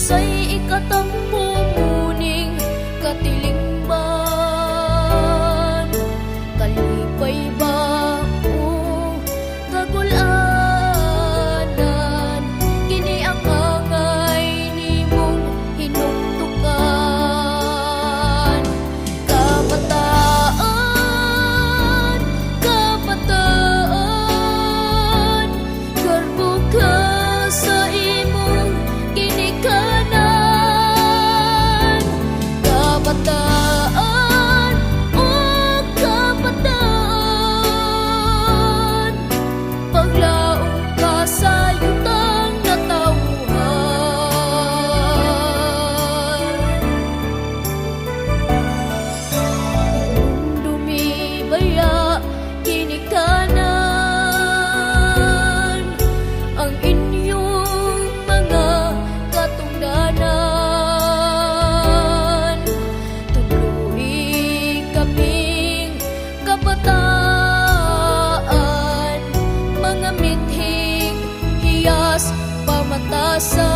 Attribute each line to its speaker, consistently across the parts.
Speaker 1: Say ikatampo muning katilingban, kalipay ba o kagulanan, kini ang angay nimong hinuktukan. Kabataan, kabataan, garbo ka sa imong ginikanan. Kabataan, oh kabataan, paglaong ka sa yutang natawhan. Dumibaya ginikanan ang inyong mga katungdanan. Tuluy kaming kabataan, mga mithing hiyas pamatasan.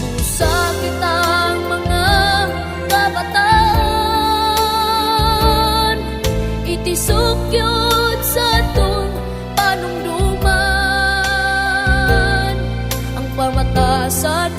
Speaker 1: Musa kitang mga kabataan, itisukyot sa atong panumduman ang pamatasan